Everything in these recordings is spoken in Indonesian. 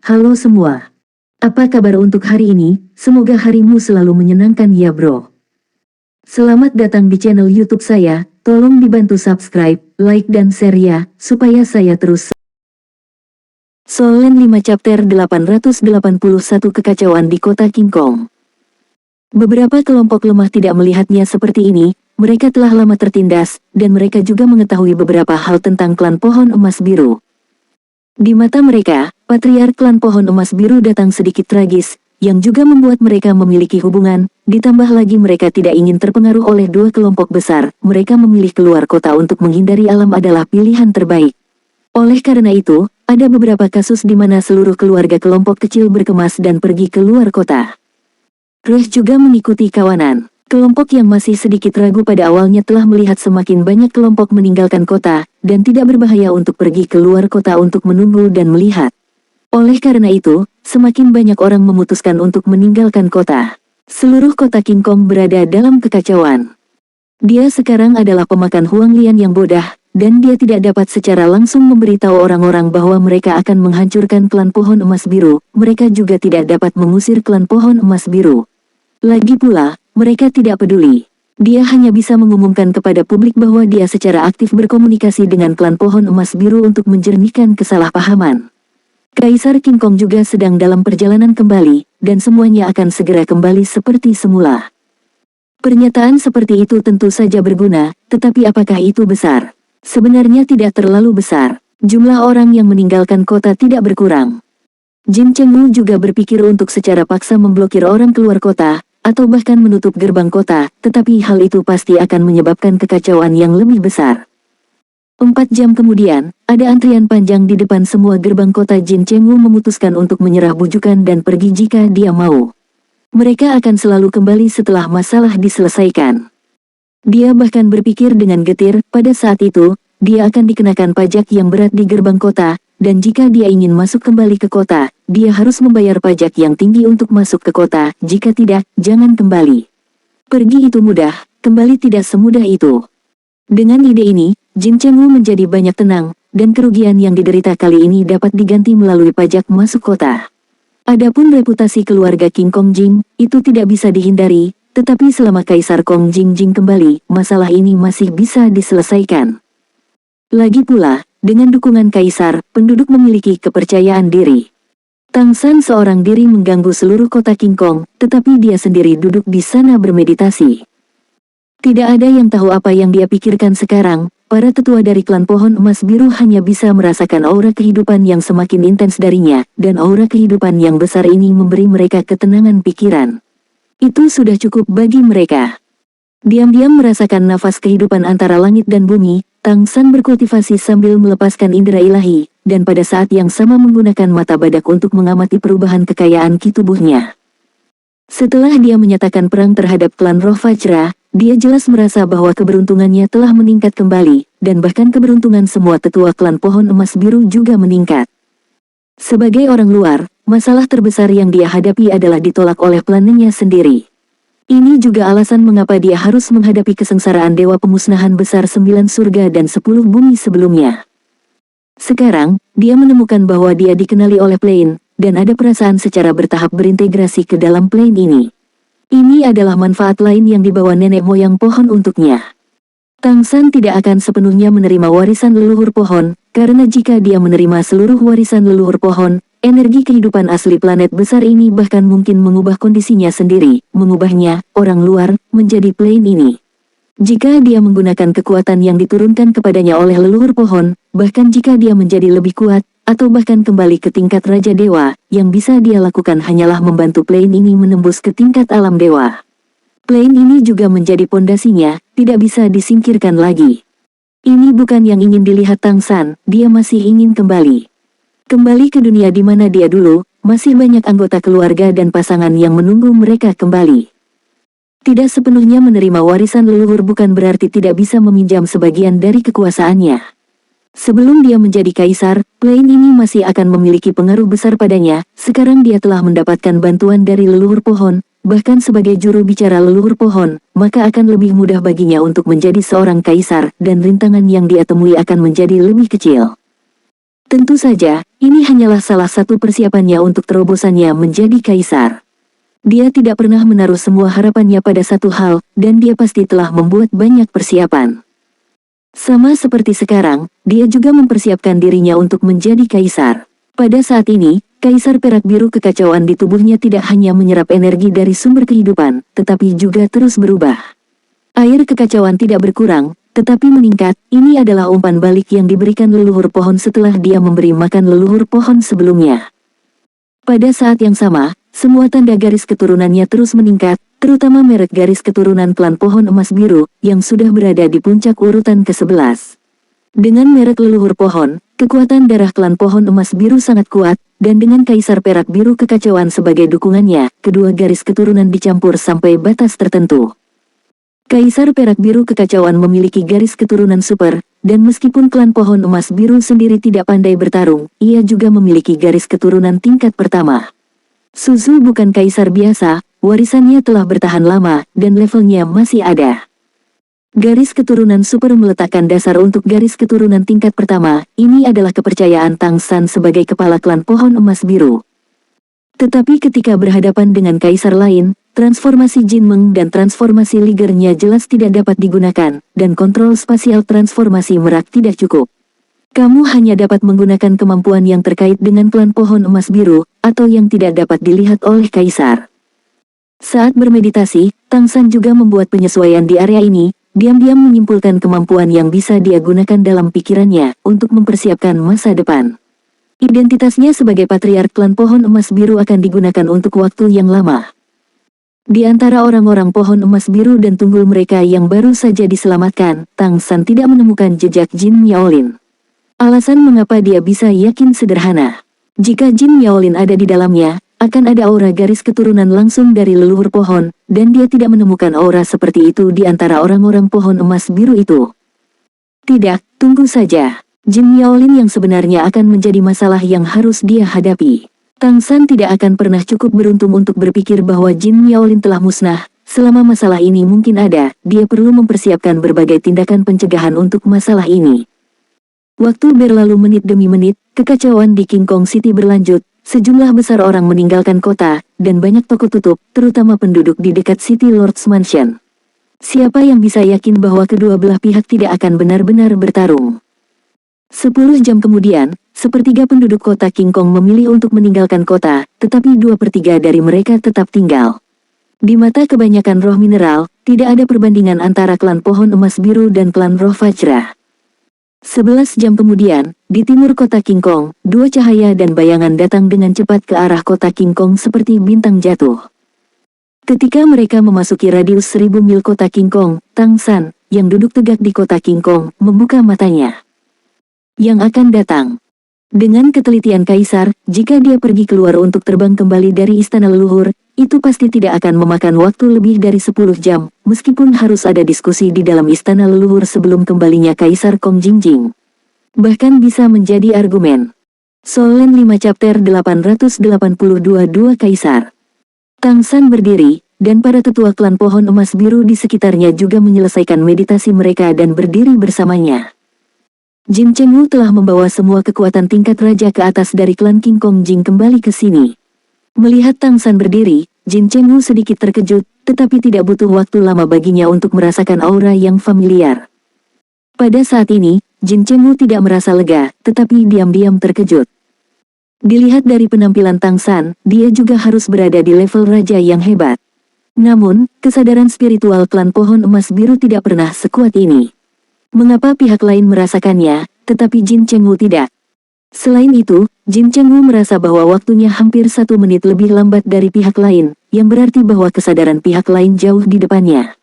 Halo semua. Apa kabar untuk hari ini? Semoga harimu selalu menyenangkan ya bro. Selamat datang di channel YouTube saya. Tolong dibantu subscribe, like dan share ya, supaya saya terus. Solen 5 chapter 881 kekacauan di kota King Kong. Beberapa kelompok lemah tidak melihatnya seperti ini. Mereka telah lama tertindas, dan mereka juga mengetahui beberapa hal tentang klan pohon emas biru. Di mata mereka, patriark klan pohon emas biru datang sedikit tragis, yang juga membuat mereka memiliki hubungan, ditambah lagi mereka tidak ingin terpengaruh oleh dua kelompok besar, mereka memilih keluar kota untuk menghindari alam adalah pilihan terbaik. Oleh karena itu, ada beberapa kasus di mana seluruh keluarga kelompok kecil berkemas dan pergi keluar kota. Ruh juga mengikuti kawanan. Kelompok yang masih sedikit ragu pada awalnya telah melihat semakin banyak kelompok meninggalkan kota, dan tidak berbahaya untuk pergi keluar kota untuk menunggu dan melihat. Oleh karena itu, semakin banyak orang memutuskan untuk meninggalkan kota. Seluruh kota King Kong berada dalam kekacauan. Dia sekarang adalah pemakan Huang Lian yang bodoh, dan dia tidak dapat secara langsung memberitahu orang-orang bahwa mereka akan menghancurkan klan pohon emas biru, mereka juga tidak dapat mengusir klan pohon emas biru. Lagi pula, mereka tidak peduli. Dia hanya bisa mengumumkan kepada publik bahwa dia secara aktif berkomunikasi dengan klan pohon emas biru untuk menjernihkan kesalahpahaman. Kaisar King Kong juga sedang dalam perjalanan kembali, dan semuanya akan segera kembali seperti semula. Pernyataan seperti itu tentu saja berguna, tetapi apakah itu besar? Sebenarnya tidak terlalu besar. Jumlah orang yang meninggalkan kota tidak berkurang. Jin Chengwu juga berpikir untuk secara paksa memblokir orang keluar kota, atau bahkan menutup gerbang kota, tetapi hal itu pasti akan menyebabkan kekacauan yang lebih besar. 4 jam kemudian, ada antrian panjang di depan semua gerbang kota. Jin Chengwu memutuskan untuk menyerah bujukan dan pergi jika dia mau. Mereka akan selalu kembali setelah masalah diselesaikan. Dia bahkan berpikir dengan getir, pada saat itu, dia akan dikenakan pajak yang berat di gerbang kota, dan jika dia ingin masuk kembali ke kota, dia harus membayar pajak yang tinggi untuk masuk ke kota, jika tidak, jangan kembali. Pergi itu mudah, kembali tidak semudah itu. Dengan ide ini, Jin Chengwu menjadi banyak tenang, dan kerugian yang diderita kali ini dapat diganti melalui pajak masuk kota. Adapun reputasi keluarga King Kong Jing, itu tidak bisa dihindari, tetapi selama Kaisar Kong Jing kembali, masalah ini masih bisa diselesaikan. Lagi pula, dengan dukungan Kaisar, penduduk memiliki kepercayaan diri. Tang San seorang diri mengganggu seluruh kota King Kong, tetapi dia sendiri duduk di sana bermeditasi. Tidak ada yang tahu apa yang dia pikirkan sekarang. Para tetua dari klan pohon emas biru hanya bisa merasakan aura kehidupan yang semakin intens darinya, dan aura kehidupan yang besar ini memberi mereka ketenangan pikiran. Itu sudah cukup bagi mereka. Diam-diam merasakan nafas kehidupan antara langit dan bumi, Tang San berkultivasi sambil melepaskan indera ilahi, dan pada saat yang sama menggunakan mata badak untuk mengamati perubahan kekayaan ki tubuhnya. Setelah dia menyatakan perang terhadap klan Roh Vajra, dia jelas merasa bahwa keberuntungannya telah meningkat kembali, dan bahkan keberuntungan semua tetua klan pohon emas biru juga meningkat. Sebagai orang luar, masalah terbesar yang dia hadapi adalah ditolak oleh planenya sendiri. Ini juga alasan mengapa dia harus menghadapi kesengsaraan dewa pemusnahan besar 9 surga dan 10 bumi sebelumnya. Sekarang, dia menemukan bahwa dia dikenali oleh Plane, dan ada perasaan secara bertahap berintegrasi ke dalam Plane ini. Ini adalah manfaat lain yang dibawa nenek moyang pohon untuknya. Tang San tidak akan sepenuhnya menerima warisan leluhur pohon, karena jika dia menerima seluruh warisan leluhur pohon, energi kehidupan asli planet besar ini bahkan mungkin mengubah kondisinya sendiri, mengubahnya, orang luar, menjadi Plane ini. Jika dia menggunakan kekuatan yang diturunkan kepadanya oleh leluhur pohon, bahkan jika dia menjadi lebih kuat, atau bahkan kembali ke tingkat Raja Dewa, yang bisa dia lakukan hanyalah membantu Plane ini menembus ke tingkat alam dewa. Plane ini juga menjadi pondasinya, tidak bisa disingkirkan lagi. Ini bukan yang ingin dilihat Tang San, dia masih ingin kembali. Kembali ke dunia di mana dia dulu, masih banyak anggota keluarga dan pasangan yang menunggu mereka kembali. Tidak sepenuhnya menerima warisan leluhur bukan berarti tidak bisa meminjam sebagian dari kekuasaannya. Sebelum dia menjadi kaisar, Plane ini masih akan memiliki pengaruh besar padanya. Sekarang dia telah mendapatkan bantuan dari leluhur pohon, bahkan sebagai juru bicara leluhur pohon, maka akan lebih mudah baginya untuk menjadi seorang kaisar, dan rintangan yang dia temui akan menjadi lebih kecil. Tentu saja, ini hanyalah salah satu persiapannya untuk terobosannya menjadi kaisar. Dia tidak pernah menaruh semua harapannya pada satu hal, dan dia pasti telah membuat banyak persiapan. Sama seperti sekarang, dia juga mempersiapkan dirinya untuk menjadi kaisar. Pada saat ini, kaisar perak biru kekacauan di tubuhnya tidak hanya menyerap energi dari sumber kehidupan, tetapi juga terus berubah. Air kekacauan tidak berkurang, tetapi meningkat. Ini adalah umpan balik yang diberikan leluhur pohon setelah dia memberi makan leluhur pohon sebelumnya. Pada saat yang sama, semua tanda garis keturunannya terus meningkat, terutama merek garis keturunan klan pohon emas biru, yang sudah berada di puncak urutan ke-11. Dengan merek leluhur pohon, kekuatan darah klan pohon emas biru sangat kuat, dan dengan kaisar perak biru kekacauan sebagai dukungannya, kedua garis keturunan dicampur sampai batas tertentu. Kaisar perak biru kekacauan memiliki garis keturunan super, dan meskipun klan pohon emas biru sendiri tidak pandai bertarung, ia juga memiliki garis keturunan tingkat pertama. Suzu bukan kaisar biasa, warisannya telah bertahan lama, dan levelnya masih ada. Garis keturunan super meletakkan dasar untuk garis keturunan tingkat pertama. Ini adalah kepercayaan Tang San sebagai kepala klan pohon emas biru. Tetapi ketika berhadapan dengan kaisar lain, transformasi Jin Meng dan transformasi Ligernya jelas tidak dapat digunakan, dan kontrol spasial transformasi Merak tidak cukup. Kamu hanya dapat menggunakan kemampuan yang terkait dengan klan pohon emas biru, atau yang tidak dapat dilihat oleh kaisar. Saat bermeditasi, Tang San juga membuat penyesuaian di area ini, diam-diam menyimpulkan kemampuan yang bisa dia gunakan dalam pikirannya, untuk mempersiapkan masa depan. Identitasnya sebagai patriark klan pohon emas biru akan digunakan untuk waktu yang lama. Di antara orang-orang pohon emas biru dan tunggul mereka yang baru saja diselamatkan, Tang San tidak menemukan jejak Jin Miaolin. Alasan mengapa dia bisa yakin sederhana. Jika Jin Miaolin ada di dalamnya, akan ada aura garis keturunan langsung dari leluhur pohon, dan dia tidak menemukan aura seperti itu di antara orang-orang pohon emas biru itu. Tidak, tunggu saja. Jin Miaolin yang sebenarnya akan menjadi masalah yang harus dia hadapi. Tang San tidak akan pernah cukup beruntung untuk berpikir bahwa Jin Miaolin telah musnah. Selama masalah ini mungkin ada, dia perlu mempersiapkan berbagai tindakan pencegahan untuk masalah ini. Waktu berlalu menit demi menit, kekacauan di King Kong City berlanjut, sejumlah besar orang meninggalkan kota, dan banyak toko tutup, terutama penduduk di dekat City Lord's Mansion. Siapa yang bisa yakin bahwa kedua belah pihak tidak akan benar-benar bertarung? 10 jam kemudian, sepertiga penduduk kota King Kong memilih untuk meninggalkan kota, tetapi 2/3 dari mereka tetap tinggal. Di mata kebanyakan roh mineral, tidak ada perbandingan antara klan pohon emas biru dan klan roh Vajra. 11 jam kemudian, di timur kota King Kong, dua cahaya dan bayangan datang dengan cepat ke arah kota King Kong seperti bintang jatuh. Ketika mereka memasuki radius 1000 mil kota King Kong, Tang San, yang duduk tegak di kota King Kong, membuka matanya. Yang akan datang. Dengan ketelitian kaisar, jika dia pergi keluar untuk terbang kembali dari istana leluhur, itu pasti tidak akan memakan waktu lebih dari 10 jam, meskipun harus ada diskusi di dalam istana leluhur sebelum kembalinya Kaisar Kong Jingjing. Bahkan bisa menjadi argumen. Solen 5 chapter 882 2 Kaisar. Tang San berdiri, dan para tetua klan pohon emas biru di sekitarnya juga menyelesaikan meditasi mereka dan berdiri bersamanya. Jin Chengwu telah membawa semua kekuatan tingkat raja ke atas dari klan King Kong Jing kembali ke sini. Melihat Tang San berdiri, Jin Chengwu sedikit terkejut, tetapi tidak butuh waktu lama baginya untuk merasakan aura yang familiar. Pada saat ini, Jin Chengwu tidak merasa lega, tetapi diam-diam terkejut. Dilihat dari penampilan Tang San, dia juga harus berada di level raja yang hebat. Namun, kesadaran spiritual klan pohon emas biru tidak pernah sekuat ini. Mengapa pihak lain merasakannya, tetapi Jin Chengwu tidak? Selain itu, Jin Chengwu merasa bahwa waktunya hampir 1 menit lebih lambat dari pihak lain, yang berarti bahwa kesadaran pihak lain jauh di depannya.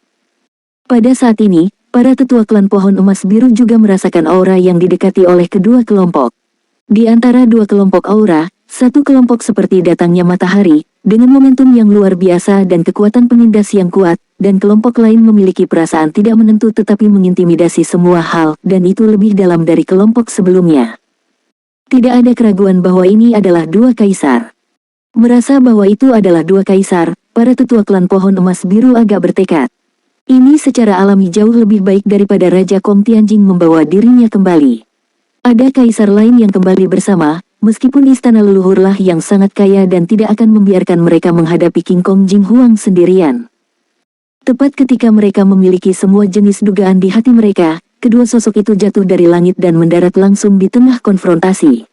Pada saat ini, para tetua klan pohon emas biru juga merasakan aura yang didekati oleh kedua kelompok. Di antara dua kelompok aura, satu kelompok seperti datangnya matahari, dengan momentum yang luar biasa dan kekuatan penindas yang kuat, dan kelompok lain memiliki perasaan tidak menentu tetapi mengintimidasi semua hal, dan itu lebih dalam dari kelompok sebelumnya. Tidak ada keraguan bahwa ini adalah dua kaisar. Merasa bahwa itu adalah dua kaisar, para tetua klan pohon emas biru agak bertekad. Ini secara alami jauh lebih baik daripada Raja Kong Tianjing membawa dirinya kembali. Ada kaisar lain yang kembali bersama, meskipun istana leluhurlah yang sangat kaya dan tidak akan membiarkan mereka menghadapi King Kong Jing Huang sendirian. Tepat ketika mereka memiliki semua jenis dugaan di hati mereka, kedua sosok itu jatuh dari langit dan mendarat langsung di tengah konfrontasi.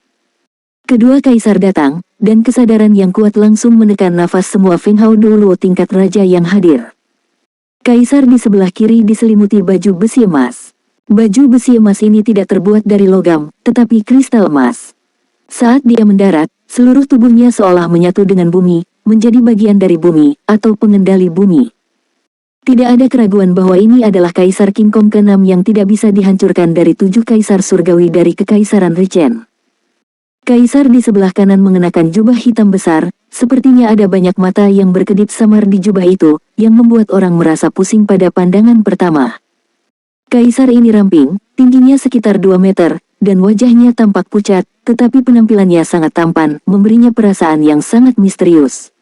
Kedua kaisar datang, dan kesadaran yang kuat langsung menekan nafas semua Feng Hao Duoluo tingkat raja yang hadir. Kaisar di sebelah kiri diselimuti baju besi emas. Baju besi emas ini tidak terbuat dari logam, tetapi kristal emas. Saat dia mendarat, seluruh tubuhnya seolah menyatu dengan bumi, menjadi bagian dari bumi, atau pengendali bumi. Tidak ada keraguan bahwa ini adalah Kaisar King Kong ke-6 yang tidak bisa dihancurkan dari 7 kaisar surgawi dari Kekaisaran Richen. Kaisar di sebelah kanan mengenakan jubah hitam besar, sepertinya ada banyak mata yang berkedip samar di jubah itu, yang membuat orang merasa pusing pada pandangan pertama. Kaisar ini ramping, tingginya sekitar 2 meter, dan wajahnya tampak pucat, tetapi penampilannya sangat tampan, memberinya perasaan yang sangat misterius.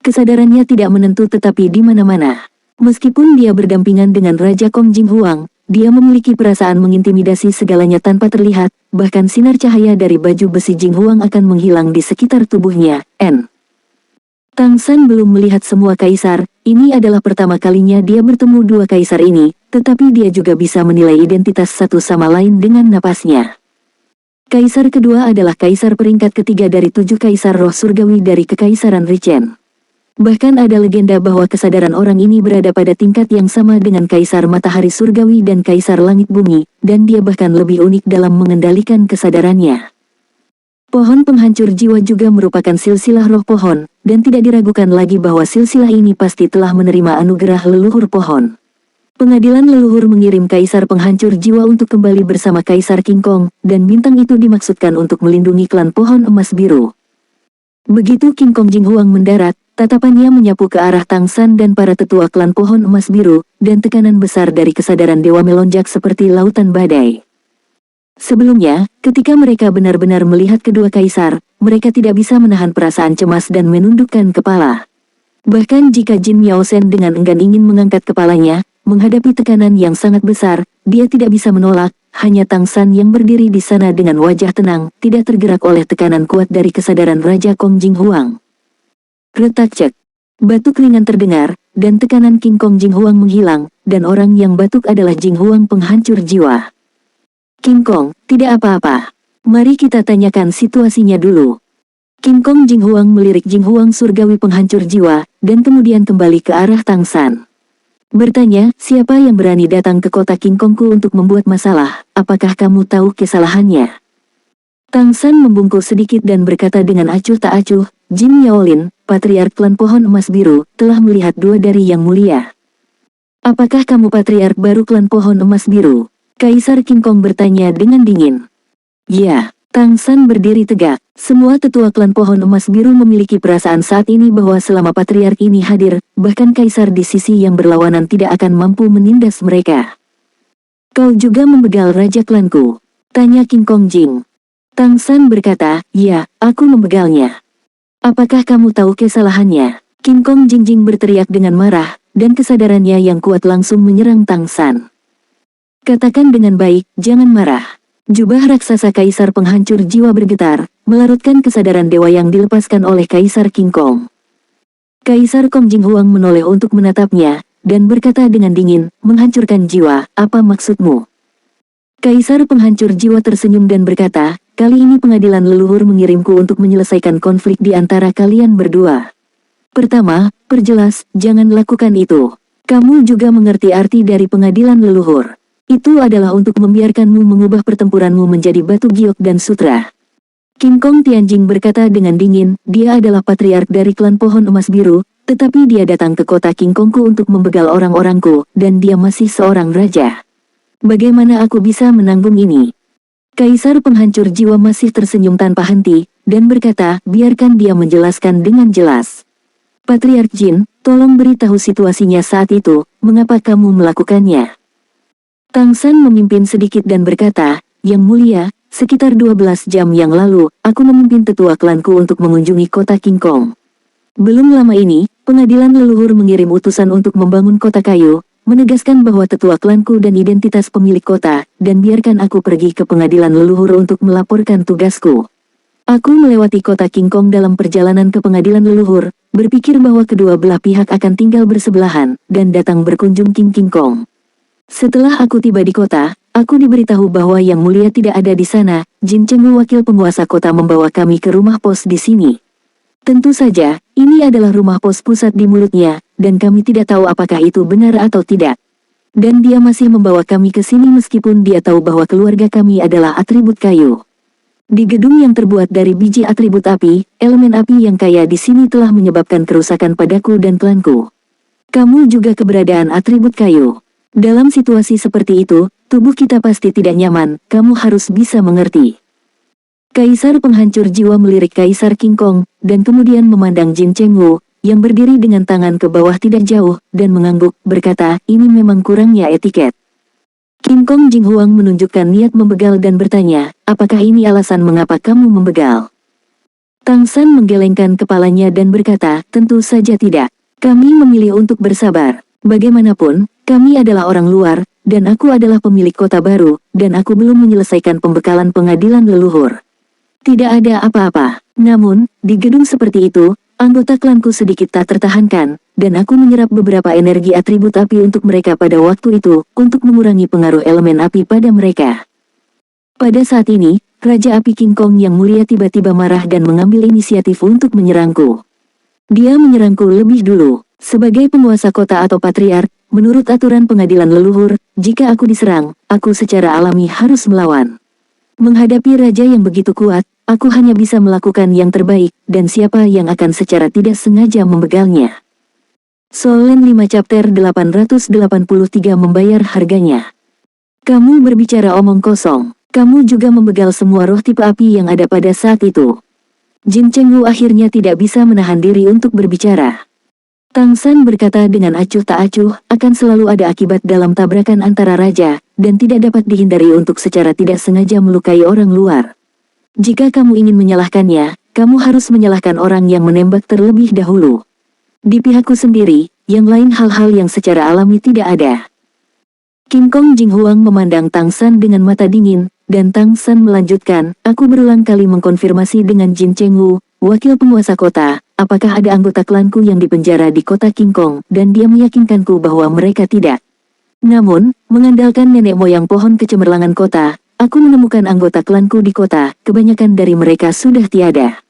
Kesadarannya tidak menentu tetapi di mana-mana. Meskipun dia berdampingan dengan Raja Kong Jing Huang, dia memiliki perasaan mengintimidasi segalanya tanpa terlihat, bahkan sinar cahaya dari baju besi Jing Huang akan menghilang di sekitar tubuhnya. Tang San belum melihat semua kaisar, ini adalah pertama kalinya dia bertemu dua kaisar ini, tetapi dia juga bisa menilai identitas satu sama lain dengan napasnya. Kaisar kedua adalah kaisar peringkat ketiga dari 7 kaisar roh surgawi dari Kekaisaran Richen. Bahkan ada legenda bahwa kesadaran orang ini berada pada tingkat yang sama dengan Kaisar Matahari Surgawi dan Kaisar Langit Bumi, dan dia bahkan lebih unik dalam mengendalikan kesadarannya. Pohon penghancur jiwa juga merupakan silsilah roh pohon, dan tidak diragukan lagi bahwa silsilah ini pasti telah menerima anugerah leluhur pohon. Pengadilan leluhur mengirim Kaisar penghancur jiwa untuk kembali bersama Kaisar King Kong, dan bintang itu dimaksudkan untuk melindungi klan pohon emas biru. Begitu King Kong Jing Huang mendarat, tatapannya menyapu ke arah Tang San dan para tetua klan pohon emas biru, dan tekanan besar dari kesadaran dewa melonjak seperti lautan badai. Sebelumnya, ketika mereka benar-benar melihat kedua kaisar, mereka tidak bisa menahan perasaan cemas dan menundukkan kepala. Bahkan jika Jin Miaosen dengan enggan ingin mengangkat kepalanya, menghadapi tekanan yang sangat besar, dia tidak bisa menolak. Hanya Tang San yang berdiri di sana dengan wajah tenang, tidak tergerak oleh tekanan kuat dari kesadaran Raja Kong Jing Huang. Retak cek. Batuk ringan terdengar, dan tekanan King Kong Jing Huang menghilang, dan orang yang batuk adalah Jing Huang penghancur jiwa. King Kong, tidak apa-apa. Mari kita tanyakan situasinya dulu. King Kong Jing Huang melirik Jing Huang surgawi penghancur jiwa, dan kemudian kembali ke arah Tang San. Bertanya, siapa yang berani datang ke kota King Kongku untuk membuat masalah, apakah kamu tahu kesalahannya? Tang San membungkuk sedikit dan berkata dengan acuh tak acuh, Jin Yaolin, patriark klan pohon emas biru, telah melihat dua dari yang mulia. Apakah kamu patriark baru klan pohon emas biru? Kaisar King Kong bertanya dengan dingin. Ya. Tang San berdiri tegak. Semua tetua klan pohon emas biru memiliki perasaan saat ini bahwa selama patriark ini hadir, bahkan kaisar di sisi yang berlawanan tidak akan mampu menindas mereka. Kau juga membegal raja klanku? Tanya King Kong Jing. Tang San berkata, ya, aku membegalnya. Apakah kamu tahu kesalahannya? King Kong Jing berteriak dengan marah, dan kesadarannya yang kuat langsung menyerang Tang San. Katakan dengan baik, jangan marah. Jubah raksasa Kaisar penghancur jiwa bergetar, melarutkan kesadaran dewa yang dilepaskan oleh Kaisar King Kong. Kaisar Kong Jing Huang menoleh untuk menatapnya, dan berkata dengan dingin, menghancurkan jiwa, apa maksudmu? Kaisar penghancur jiwa tersenyum dan berkata, kali ini pengadilan leluhur mengirimku untuk menyelesaikan konflik di antara kalian berdua. Pertama, perjelas, jangan lakukan itu. Kamu juga mengerti arti dari pengadilan leluhur. Itu adalah untuk membiarkanmu mengubah pertempuranmu menjadi batu giok dan sutra. King Kong Tianjing berkata dengan dingin, dia adalah patriark dari klan pohon emas biru, tetapi dia datang ke kota King Kongku untuk membegal orang-orangku, dan dia masih seorang raja. Bagaimana aku bisa menanggung ini? Kaisar penghancur jiwa masih tersenyum tanpa henti, dan berkata, biarkan dia menjelaskan dengan jelas. Patriark Jin, tolong beritahu situasinya saat itu, mengapa kamu melakukannya? Tang San memimpin sedikit dan berkata, Yang mulia, sekitar 12 jam yang lalu, aku memimpin tetua klanku untuk mengunjungi kota King Kong. Belum lama ini, pengadilan leluhur mengirim utusan untuk membangun kota kayu, menegaskan bahwa tetua klanku dan identitas pemilik kota, dan biarkan aku pergi ke pengadilan leluhur untuk melaporkan tugasku. Aku melewati kota King Kong dalam perjalanan ke pengadilan leluhur, berpikir bahwa kedua belah pihak akan tinggal bersebelahan, dan datang berkunjung King Kong. Setelah aku tiba di kota, aku diberitahu bahwa Yang Mulia tidak ada di sana. Jin Chengwu, wakil penguasa kota, membawa kami ke rumah pos di sini. Tentu saja, ini adalah rumah pos pusat di mulutnya, dan kami tidak tahu apakah itu benar atau tidak. Dan dia masih membawa kami ke sini meskipun dia tahu bahwa keluarga kami adalah atribut kayu. Di gedung yang terbuat dari biji atribut api, elemen api yang kaya di sini telah menyebabkan kerusakan padaku dan klanku. Kamu juga keberadaan atribut kayu. Dalam situasi seperti itu, tubuh kita pasti tidak nyaman, kamu harus bisa mengerti. Kaisar penghancur jiwa melirik Kaisar King Kong, dan kemudian memandang Jin Chengwu, yang berdiri dengan tangan ke bawah tidak jauh, dan mengangguk, berkata, ini memang kurangnya etiket. King Kong Jing Huang menunjukkan niat membegal dan bertanya, apakah ini alasan mengapa kamu membegal? Tang San menggelengkan kepalanya dan berkata, tentu saja tidak. Kami memilih untuk bersabar. Bagaimanapun, kami adalah orang luar, dan aku adalah pemilik kota baru, dan aku belum menyelesaikan pembekalan pengadilan leluhur. Tidak ada apa-apa. Namun, di gedung seperti itu, anggota klanku sedikit tak tertahankan, dan aku menyerap beberapa energi atribut api untuk mereka pada waktu itu, untuk mengurangi pengaruh elemen api pada mereka. Pada saat ini, Raja Api King Kong Yang Mulia tiba-tiba marah dan mengambil inisiatif untuk menyerangku. Dia menyerangku lebih dulu. Sebagai penguasa kota atau patriark, menurut aturan pengadilan leluhur, jika aku diserang, aku secara alami harus melawan. Menghadapi raja yang begitu kuat, aku hanya bisa melakukan yang terbaik, dan siapa yang akan secara tidak sengaja membegalnya. Soul Land 5 Chapter 883 membayar harganya. Kamu berbicara omong kosong. Kamu juga membegal semua roh tipe api yang ada pada saat itu. Jin Chengwu akhirnya tidak bisa menahan diri untuk berbicara. Tang San berkata dengan acuh tak acuh, akan selalu ada akibat dalam tabrakan antara raja, dan tidak dapat dihindari untuk secara tidak sengaja melukai orang luar. Jika kamu ingin menyalahkannya, kamu harus menyalahkan orang yang menembak terlebih dahulu. Di pihakku sendiri, yang lain hal-hal yang secara alami tidak ada. King Kong Jing Huang memandang Tang San dengan mata dingin, dan Tang San melanjutkan, aku berulang kali mengkonfirmasi dengan Jin Chengwu, wakil penguasa kota, apakah ada anggota klanku yang dipenjara di kota King Kong, dan dia meyakinkanku bahwa mereka tidak. Namun, mengandalkan nenek moyang pohon kecemerlangan kota, aku menemukan anggota klanku di kota, kebanyakan dari mereka sudah tiada.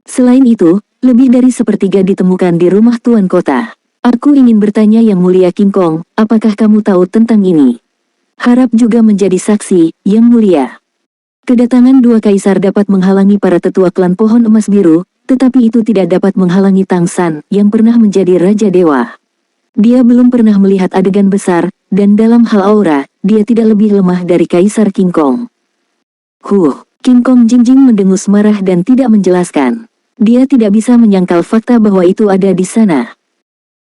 Selain itu, lebih dari sepertiga ditemukan di rumah tuan kota. Aku ingin bertanya Yang Mulia King Kong, apakah kamu tahu tentang ini? Harap juga menjadi saksi, Yang Mulia. Kedatangan dua kaisar dapat menghalangi para tetua klan pohon emas biru, tetapi itu tidak dapat menghalangi Tang San, yang pernah menjadi Raja Dewa. Dia belum pernah melihat adegan besar, dan dalam hal aura, dia tidak lebih lemah dari Kaisar King Kong. King Kong Jingjing mendengus marah dan tidak menjelaskan. Dia tidak bisa menyangkal fakta bahwa itu ada di sana.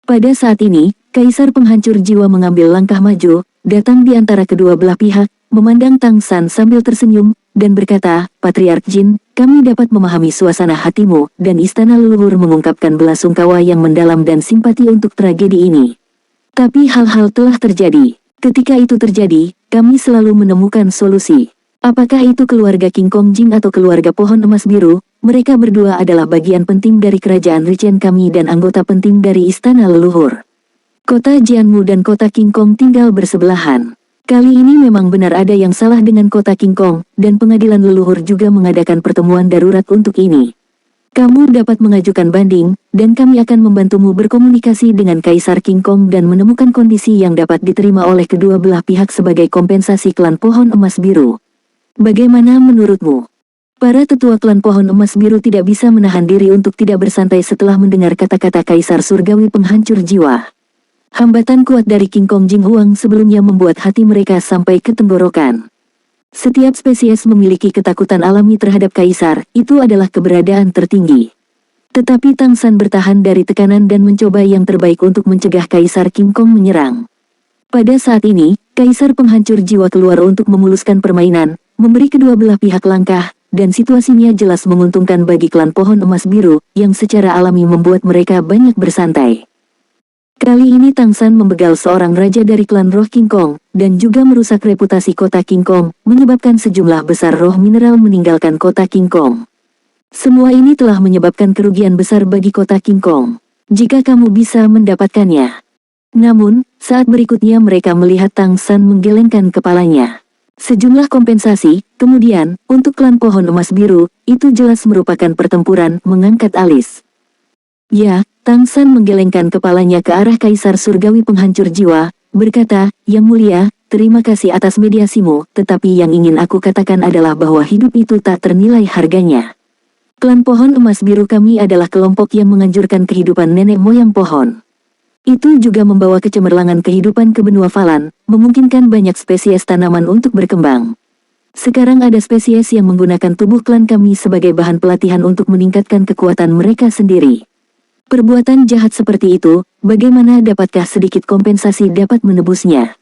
Pada saat ini, Kaisar penghancur jiwa mengambil langkah maju, datang di antara kedua belah pihak, memandang Tang San sambil tersenyum, dan berkata, Patriark Jin, kami dapat memahami suasana hatimu, dan istana leluhur mengungkapkan belasungkawa yang mendalam dan simpati untuk tragedi ini. Tapi hal-hal telah terjadi. Ketika itu terjadi, kami selalu menemukan solusi. Apakah itu keluarga King Kong Jing atau keluarga pohon emas biru, mereka berdua adalah bagian penting dari kerajaan Richen kami dan anggota penting dari istana leluhur. Kota Jianmu dan kota King Kong tinggal bersebelahan. Kali ini memang benar ada yang salah dengan kota King Kong, dan pengadilan leluhur juga mengadakan pertemuan darurat untuk ini. Kamu dapat mengajukan banding, dan kami akan membantumu berkomunikasi dengan Kaisar King Kong dan menemukan kondisi yang dapat diterima oleh kedua belah pihak sebagai kompensasi klan pohon emas biru. Bagaimana menurutmu? Para tetua klan pohon emas biru tidak bisa menahan diri untuk tidak bersantai setelah mendengar kata-kata Kaisar Surgawi penghancur jiwa. Hambatan kuat dari King Kong Jing Huang sebelumnya membuat hati mereka sampai ke tenggorokan. Setiap spesies memiliki ketakutan alami terhadap Kaisar, itu adalah keberadaan tertinggi. Tetapi Tang San bertahan dari tekanan dan mencoba yang terbaik untuk mencegah Kaisar King Kong menyerang. Pada saat ini, Kaisar penghancur jiwa keluar untuk memuluskan permainan, memberi kedua belah pihak langkah, dan situasinya jelas menguntungkan bagi klan pohon emas biru, yang secara alami membuat mereka banyak bersantai. Kali ini Tang San membegal seorang raja dari klan roh King Kong, dan juga merusak reputasi kota King Kong, menyebabkan sejumlah besar roh mineral meninggalkan kota King Kong. Semua ini telah menyebabkan kerugian besar bagi kota King Kong. Jika kamu bisa mendapatkannya. Namun, saat berikutnya mereka melihat Tang San menggelengkan kepalanya. Sejumlah kompensasi, kemudian, untuk klan pohon emas biru, itu jelas merupakan pertempuran mengangkat alis. Ya, Tang San menggelengkan kepalanya ke arah Kaisar Surgawi Penghancur Jiwa, berkata, "Yang mulia, terima kasih atas mediasimu, tetapi yang ingin aku katakan adalah bahwa hidup itu tak ternilai harganya. Klan pohon emas biru kami adalah kelompok yang menganjurkan kehidupan nenek moyang pohon. Itu juga membawa kecemerlangan kehidupan ke benua Falan, memungkinkan banyak spesies tanaman untuk berkembang. Sekarang ada spesies yang menggunakan tubuh klan kami sebagai bahan pelatihan untuk meningkatkan kekuatan mereka sendiri. Perbuatan jahat seperti itu, bagaimana dapatkah sedikit kompensasi dapat menebusnya?"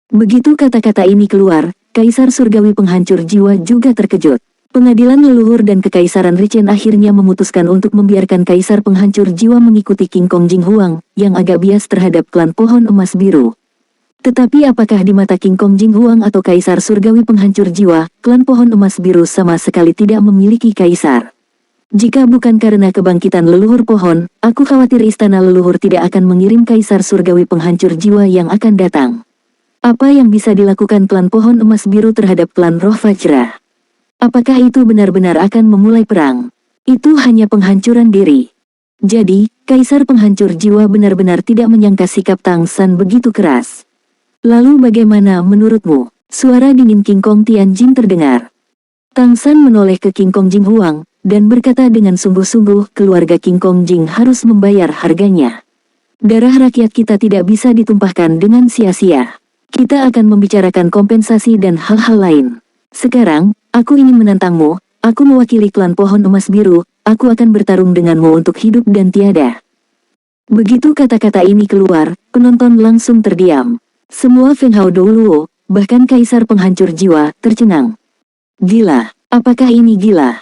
Begitu kata-kata ini keluar, Kaisar Surgawi Penghancur Jiwa juga terkejut. Pengadilan leluhur dan Kekaisaran Richen akhirnya memutuskan untuk membiarkan Kaisar Penghancur Jiwa mengikuti King Kong Jing Huang, yang agak bias terhadap klan pohon emas biru. Tetapi apakah di mata King Kong Jing Huang atau Kaisar Surgawi Penghancur Jiwa, klan pohon emas biru sama sekali tidak memiliki kaisar? Jika bukan karena kebangkitan leluhur pohon, aku khawatir istana leluhur tidak akan mengirim Kaisar Surgawi Penghancur Jiwa yang akan datang. Apa yang bisa dilakukan klan pohon emas biru terhadap klan roh Vajra? Apakah itu benar-benar akan memulai perang? Itu hanya penghancuran diri. Jadi, Kaisar Penghancur Jiwa benar-benar tidak menyangka sikap Tang San begitu keras. Lalu bagaimana menurutmu? Suara dingin King Kong Tianjin terdengar. Tang San menoleh ke King Kong Jing Huang, dan berkata dengan sungguh-sungguh, keluarga King Kong Jing harus membayar harganya. Darah rakyat kita tidak bisa ditumpahkan dengan sia-sia. Kita akan membicarakan kompensasi dan hal-hal lain. Sekarang, aku ingin menantangmu, aku mewakili klan pohon emas biru, aku akan bertarung denganmu untuk hidup dan tiada. Begitu kata-kata ini keluar, penonton langsung terdiam. Semua Feng Hao Douluo, bahkan Kaisar Penghancur Jiwa, tercengang. Gila, apakah ini gila?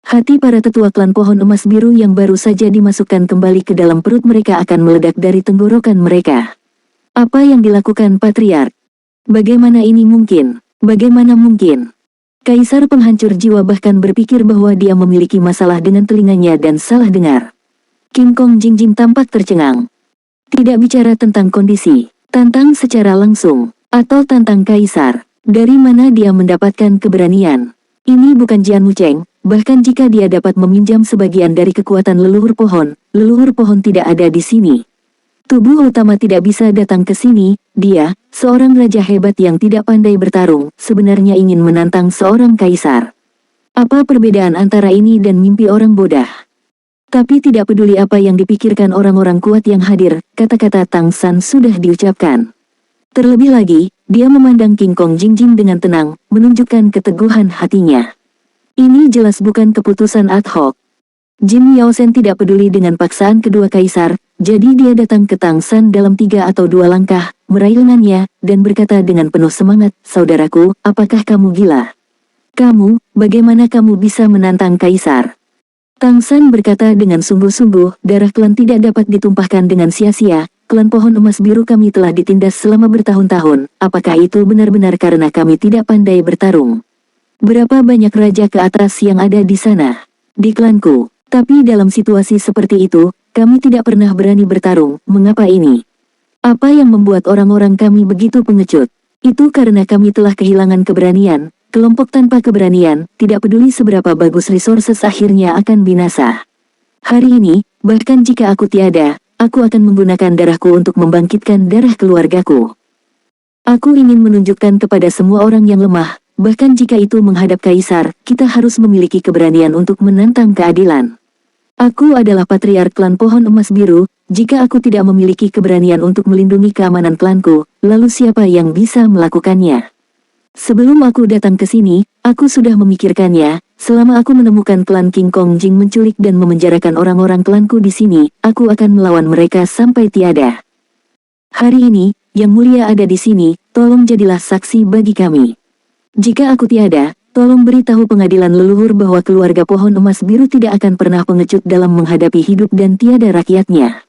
Hati para tetua klan pohon emas biru yang baru saja dimasukkan kembali ke dalam perut mereka akan meledak dari tenggorokan mereka. Apa yang dilakukan Patriark? Bagaimana ini mungkin? Bagaimana mungkin? Kaisar Penghancur Jiwa bahkan berpikir bahwa dia memiliki masalah dengan telinganya dan salah dengar. King Kong Jing Jing tampak tercengang. Tidak bicara tentang kondisi, tantang secara langsung, atau tantang Kaisar. Dari mana dia mendapatkan keberanian? Ini bukan Jian Mucheng. Bahkan jika dia dapat meminjam sebagian dari kekuatan leluhur pohon tidak ada di sini. Tubuh utama tidak bisa datang ke sini, dia, seorang raja hebat yang tidak pandai bertarung, sebenarnya ingin menantang seorang kaisar. Apa perbedaan antara ini dan mimpi orang bodoh? Tapi tidak peduli apa yang dipikirkan orang-orang kuat yang hadir, kata-kata Tang San sudah diucapkan. Terlebih lagi, dia memandang King Kong Jing Jing dengan tenang, menunjukkan keteguhan hatinya. Ini jelas bukan keputusan ad hoc. Jin Yaosen tidak peduli dengan paksaan kedua kaisar, jadi dia datang ke Tang San dalam 3 atau 2 langkah, meraih lengannya, dan berkata dengan penuh semangat, "Saudaraku, apakah kamu gila? Kamu, bagaimana kamu bisa menantang kaisar?" Tang San berkata dengan sungguh-sungguh, "Darah klan tidak dapat ditumpahkan dengan sia-sia, klan pohon emas biru kami telah ditindas selama bertahun-tahun, apakah itu benar-benar karena kami tidak pandai bertarung? Berapa banyak raja ke atas yang ada di sana? Di klanku. Tapi dalam situasi seperti itu, kami tidak pernah berani bertarung. Mengapa ini? Apa yang membuat orang-orang kami begitu pengecut? Itu karena kami telah kehilangan keberanian. Kelompok tanpa keberanian, tidak peduli seberapa bagus resources akhirnya akan binasa. Hari ini, bahkan jika aku tiada, aku akan menggunakan darahku untuk membangkitkan darah keluargaku. Aku ingin menunjukkan kepada semua orang yang lemah, bahkan jika itu menghadap kaisar, kita harus memiliki keberanian untuk menantang keadilan. Aku adalah patriark klan pohon emas biru, jika aku tidak memiliki keberanian untuk melindungi keamanan klanku, lalu siapa yang bisa melakukannya? Sebelum aku datang ke sini, aku sudah memikirkannya, selama aku menemukan klan King Kong Jing menculik dan memenjarakan orang-orang klanku di sini, aku akan melawan mereka sampai tiada. Hari ini, Yang Mulia ada di sini, tolong jadilah saksi bagi kami. Jika aku tiada, tolong beritahu pengadilan leluhur bahwa keluarga pohon emas biru tidak akan pernah pengecut dalam menghadapi hidup dan tiada rakyatnya.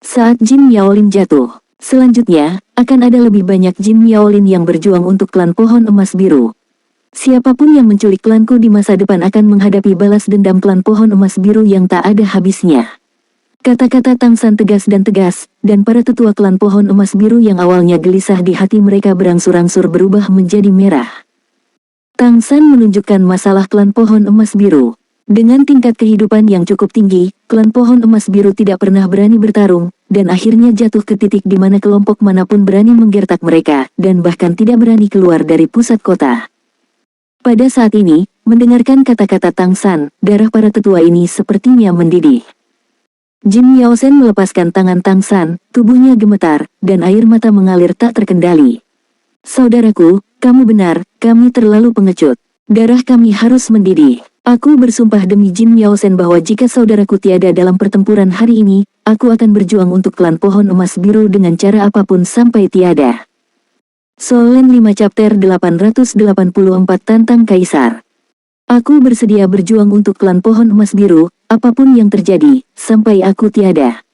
Saat Jin Miaolin jatuh, selanjutnya, akan ada lebih banyak Jin Miaolin yang berjuang untuk klan pohon emas biru. Siapapun yang menculik klanku di masa depan akan menghadapi balas dendam klan pohon emas biru yang tak ada habisnya. Kata-kata Tang San tegas, dan para tetua klan pohon emas biru yang awalnya gelisah di hati mereka berangsur-angsur berubah menjadi merah. Tang San menunjukkan masalah klan pohon emas biru. Dengan tingkat kehidupan yang cukup tinggi, klan pohon emas biru tidak pernah berani bertarung, dan akhirnya jatuh ke titik di mana kelompok manapun berani menggertak mereka, dan bahkan tidak berani keluar dari pusat kota. Pada saat ini, mendengarkan kata-kata Tang San, darah para tetua ini sepertinya mendidih. Jin Miaosen melepaskan tangan Tang San, tubuhnya gemetar, dan air mata mengalir tak terkendali. Saudaraku, kamu benar, kami terlalu pengecut. Darah kami harus mendidih. Aku bersumpah demi Jin Miaosen bahwa jika saudaraku tiada dalam pertempuran hari ini, aku akan berjuang untuk klan pohon emas biru dengan cara apapun sampai tiada. Solen 5 chapter 884 tantang Kaisar. Aku bersedia berjuang untuk klan pohon emas biru, apapun yang terjadi, sampai aku tiada.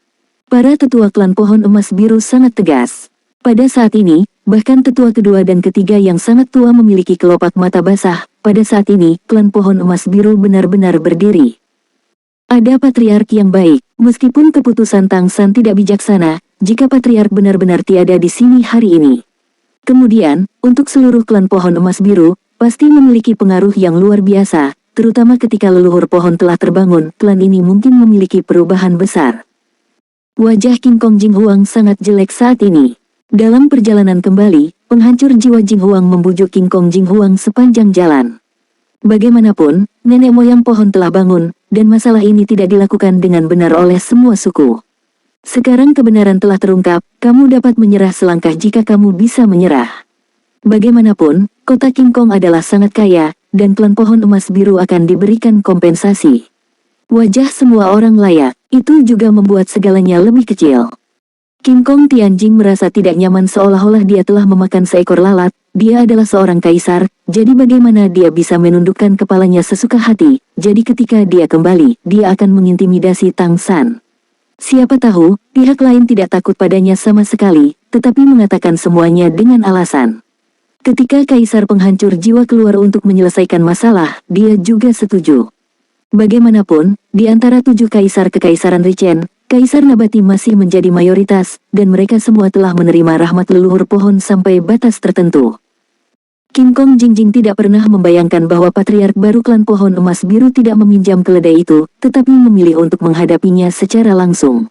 Para tetua klan pohon emas biru sangat tegas. Pada saat ini, bahkan tetua kedua dan ketiga yang sangat tua memiliki kelopak mata basah. Pada saat ini, klan pohon emas biru benar-benar berdiri. Ada patriark yang baik, meskipun keputusan Tang San tidak bijaksana, jika patriark benar-benar tiada di sini hari ini. Kemudian, untuk seluruh klan pohon emas biru, pasti memiliki pengaruh yang luar biasa, terutama ketika leluhur pohon telah terbangun, klan ini mungkin memiliki perubahan besar. Wajah King Kong Jing Huang sangat jelek saat ini. Dalam perjalanan kembali, penghancur jiwa Jing Huang membujuk King Kong Jing Huang sepanjang jalan. Bagaimanapun, nenek moyang pohon telah bangun, dan masalah ini tidak dilakukan dengan benar oleh semua suku. Sekarang kebenaran telah terungkap, kamu dapat menyerah selangkah jika kamu bisa menyerah. Bagaimanapun, kota King Kong adalah sangat kaya, dan klan pohon emas biru akan diberikan kompensasi. Wajah semua orang layak, itu juga membuat segalanya lebih kecil. King Kong Tianjing merasa tidak nyaman seolah-olah dia telah memakan seekor lalat. Dia adalah seorang kaisar, jadi bagaimana dia bisa menundukkan kepalanya sesuka hati. Jadi ketika dia kembali, dia akan mengintimidasi Tang San. Siapa tahu, pihak lain tidak takut padanya sama sekali, tetapi mengatakan semuanya dengan alasan. Ketika kaisar penghancur jiwa keluar untuk menyelesaikan masalah, dia juga setuju. Bagaimanapun, di antara 7 kaisar kekaisaran Richen, Kaisar Nabati masih menjadi mayoritas, dan mereka semua telah menerima rahmat leluhur pohon sampai batas tertentu. King Kong Jingjing tidak pernah membayangkan bahwa patriark baru klan pohon emas biru tidak meminjam keledai itu, tetapi memilih untuk menghadapinya secara langsung.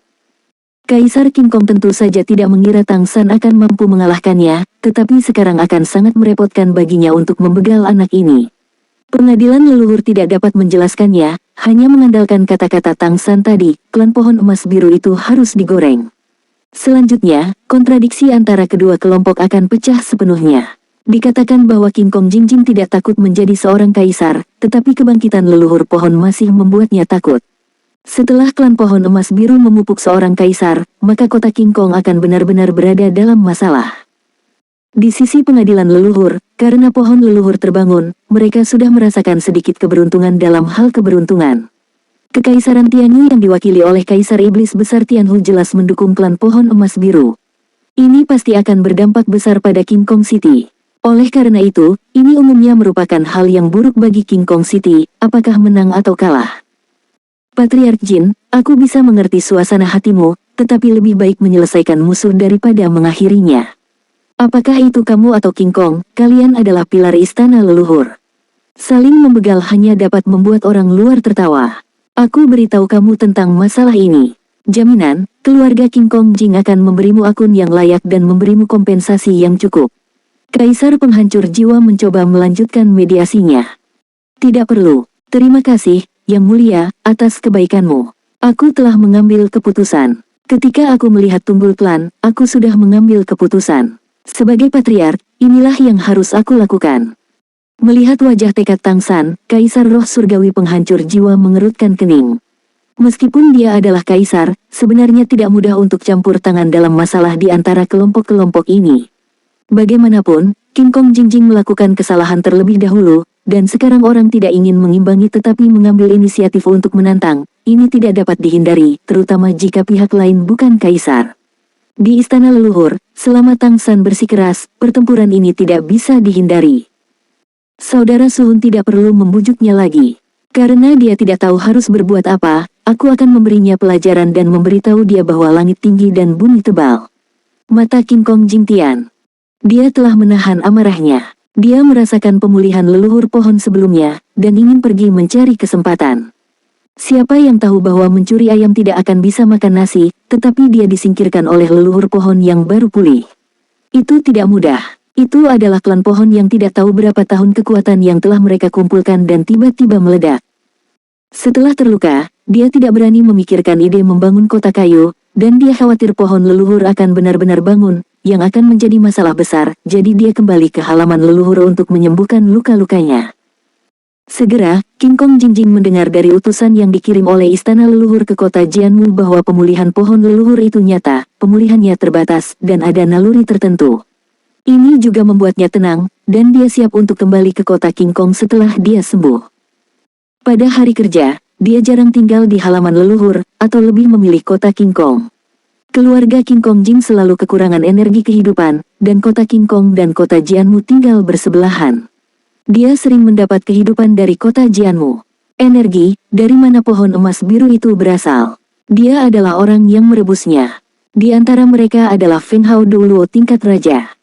Kaisar King Kong tentu saja tidak mengira Tang San akan mampu mengalahkannya, tetapi sekarang akan sangat merepotkan baginya untuk membegal anak ini. Pengadilan leluhur tidak dapat menjelaskannya, hanya mengandalkan kata-kata Tang San tadi, klan pohon emas biru itu harus digoreng. Selanjutnya, kontradiksi antara kedua kelompok akan pecah sepenuhnya. Dikatakan bahwa King Kong Jingjing tidak takut menjadi seorang kaisar, tetapi kebangkitan leluhur pohon masih membuatnya takut. Setelah klan pohon emas biru memupuk seorang kaisar, maka kota King Kong akan benar-benar berada dalam masalah. Di sisi pengadilan leluhur, karena pohon leluhur terbangun, mereka sudah merasakan sedikit keberuntungan dalam hal keberuntungan. Kekaisaran Tianyu yang diwakili oleh Kaisar Iblis Besar Tianhu jelas mendukung klan pohon emas biru. Ini pasti akan berdampak besar pada King Kong City. Oleh karena itu, ini umumnya merupakan hal yang buruk bagi King Kong City, apakah menang atau kalah. Patriark Jin, aku bisa mengerti suasana hatimu, tetapi lebih baik menyelesaikan musuh daripada mengakhirinya. Apakah itu kamu atau King Kong, kalian adalah pilar istana leluhur. Saling membegal hanya dapat membuat orang luar tertawa. Aku beritahu kamu tentang masalah ini. Jaminan, keluarga King Kong Jing akan memberimu akun yang layak dan memberimu kompensasi yang cukup. Kaisar penghancur jiwa mencoba melanjutkan mediasinya. Tidak perlu, terima kasih, Yang Mulia, atas kebaikanmu. Aku telah mengambil keputusan. Ketika aku melihat Tunggul Klan, aku sudah mengambil keputusan. Sebagai patriark, inilah yang harus aku lakukan. Melihat wajah tekad Tang San, Kaisar Roh Surgawi penghancur jiwa mengerutkan kening. Meskipun dia adalah kaisar, sebenarnya tidak mudah untuk campur tangan dalam masalah di antara kelompok-kelompok ini. Bagaimanapun, King Kong Jingjing melakukan kesalahan terlebih dahulu, dan sekarang orang tidak ingin mengimbangi tetapi mengambil inisiatif untuk menantang. ini tidak dapat dihindari, terutama jika pihak lain bukan kaisar. Di istana leluhur, selama Tang San bersikeras, pertempuran ini tidak bisa dihindari. Saudara Suhun tidak perlu membujuknya lagi. Karena dia tidak tahu harus berbuat apa, aku akan memberinya pelajaran dan memberitahu dia bahwa langit tinggi dan bumi tebal. Mata King Kong Jingtian. Dia telah menahan amarahnya. Dia merasakan pemulihan leluhur pohon sebelumnya, dan ingin pergi mencari kesempatan. Siapa yang tahu bahwa mencuri ayam tidak akan bisa makan nasi, tetapi dia disingkirkan oleh leluhur pohon yang baru pulih. Itu tidak mudah. Itu adalah klan pohon yang tidak tahu berapa tahun kekuatan yang telah mereka kumpulkan dan tiba-tiba meledak. Setelah terluka, dia tidak berani memikirkan ide membangun kota kayu, dan dia khawatir pohon leluhur akan benar-benar bangun, yang akan menjadi masalah besar, jadi dia kembali ke halaman leluhur untuk menyembuhkan luka-lukanya. Segera, King Kong Jingjing mendengar dari utusan yang dikirim oleh istana leluhur ke kota Jianmu bahwa pemulihan pohon leluhur itu nyata, pemulihannya terbatas, dan ada naluri tertentu. Ini juga membuatnya tenang, dan dia siap untuk kembali ke kota King Kong setelah dia sembuh. Pada hari kerja, dia jarang tinggal di halaman leluhur, atau lebih memilih kota King Kong. Keluarga King Kong Jing selalu kekurangan energi kehidupan, dan kota King Kong dan kota Jianmu tinggal bersebelahan. Dia sering mendapat kehidupan dari kota Jianmu. Energi, dari mana pohon emas biru itu berasal? Dia adalah orang yang merebusnya. Di antara mereka adalah Feng Hao Duluo tingkat raja.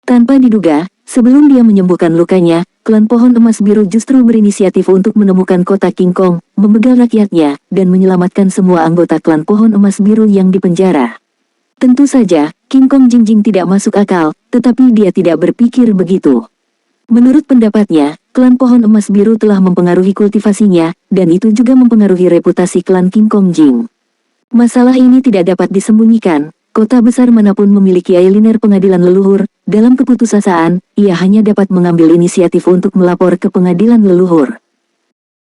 Tanpa diduga, sebelum dia menyembuhkan lukanya, klan pohon emas biru justru berinisiatif untuk menemukan kota King Kong, membegal rakyatnya, dan menyelamatkan semua anggota klan pohon emas biru yang dipenjara. Tentu saja, King Kong Jingjing tidak masuk akal, tetapi dia tidak berpikir begitu. Menurut pendapatnya, klan pohon emas biru telah mempengaruhi kultivasinya, dan itu juga mempengaruhi reputasi klan King Kong Jing. Masalah ini tidak dapat disembunyikan. Kota besar manapun memiliki ailiner pengadilan leluhur, dalam keputusasaan, ia hanya dapat mengambil inisiatif untuk melapor ke pengadilan leluhur.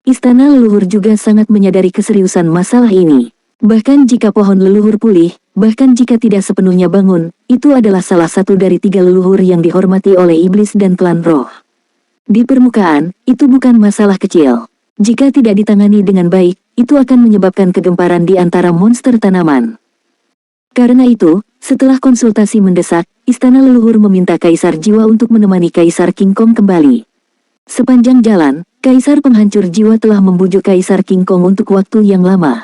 Istana leluhur juga sangat menyadari keseriusan masalah ini. Bahkan jika pohon leluhur pulih, bahkan jika tidak sepenuhnya bangun, itu adalah salah satu dari 3 leluhur yang dihormati oleh iblis dan klan roh. Di permukaan, itu bukan masalah kecil. Jika tidak ditangani dengan baik, itu akan menyebabkan kegemparan di antara monster tanaman. Karena itu, setelah konsultasi mendesak, istana leluhur meminta Kaisar Jiwa untuk menemani Kaisar King Kong kembali. Sepanjang jalan, Kaisar Penghancur Jiwa telah membujuk Kaisar King Kong untuk waktu yang lama.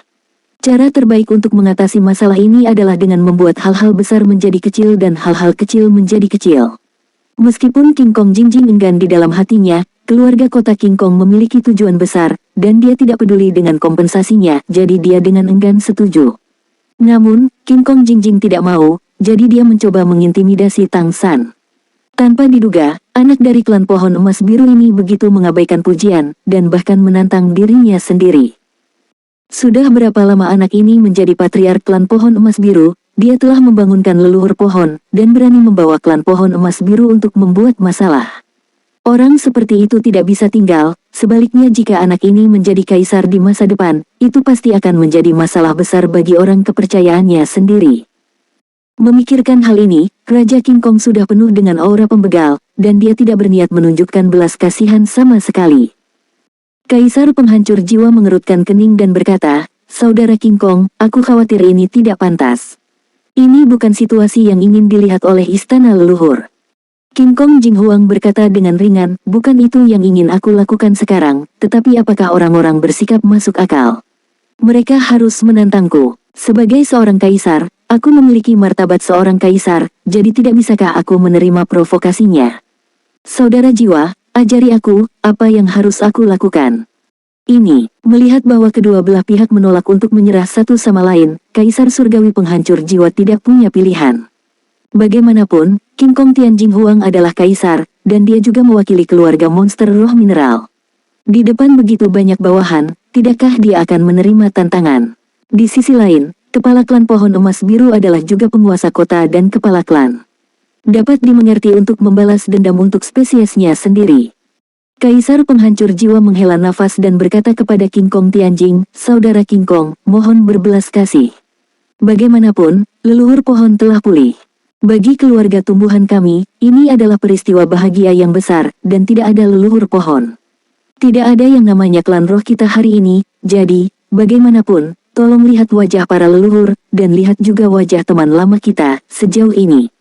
Cara terbaik untuk mengatasi masalah ini adalah dengan membuat hal-hal besar menjadi kecil dan hal-hal kecil menjadi kecil. Meskipun King Kong Jingjing enggan di dalam hatinya, keluarga kota King Kong memiliki tujuan besar, dan dia tidak peduli dengan kompensasinya, jadi dia dengan enggan setuju. Namun, King Kong Jingjing tidak mau, jadi dia mencoba mengintimidasi Tang San. Tanpa diduga, anak dari klan pohon emas biru ini begitu mengabaikan pujian, dan bahkan menantang dirinya sendiri. Sudah berapa lama anak ini menjadi patriark klan pohon emas biru, dia telah membangunkan leluhur pohon, dan berani membawa klan pohon emas biru untuk membuat masalah. Orang seperti itu tidak bisa tinggal, sebaliknya jika anak ini menjadi kaisar di masa depan, itu pasti akan menjadi masalah besar bagi orang kepercayaannya sendiri. Memikirkan hal ini, Raja King Kong sudah penuh dengan aura pembegal, dan dia tidak berniat menunjukkan belas kasihan sama sekali. Kaisar Penghancur Jiwa mengerutkan kening dan berkata, "Saudara King Kong, aku khawatir ini tidak pantas. Ini bukan situasi yang ingin dilihat oleh istana leluhur." King Kong Jinghuang berkata dengan ringan, "Bukan itu yang ingin aku lakukan sekarang, tetapi apakah orang-orang bersikap masuk akal? Mereka harus menantangku. Sebagai seorang kaisar, aku memiliki martabat seorang kaisar, jadi tidak bisakah aku menerima provokasinya? Saudara Jiwa, ajari aku, apa yang harus aku lakukan?" Ini, melihat bahwa kedua belah pihak menolak untuk menyerah satu sama lain, Kaisar Surgawi Penghancur Jiwa tidak punya pilihan. Bagaimanapun, King Kong Tianjinghuang adalah kaisar, dan dia juga mewakili keluarga monster roh mineral. Di depan begitu banyak bawahan, tidakkah dia akan menerima tantangan? Di sisi lain, kepala klan pohon emas biru adalah juga penguasa kota dan kepala klan. Dapat dimengerti untuk membalas dendam untuk spesiesnya sendiri. Kaisar Penghancur Jiwa menghela nafas dan berkata kepada King Kong Tianjing, "Saudara King Kong, mohon berbelas kasih. Bagaimanapun, leluhur pohon telah pulih. Bagi keluarga tumbuhan kami, ini adalah peristiwa bahagia yang besar, dan tidak ada leluhur pohon. Tidak ada yang namanya klan roh kita hari ini, jadi, Bagaimanapun, tolong lihat wajah para leluhur, dan lihat juga wajah teman lama kita, sejauh ini.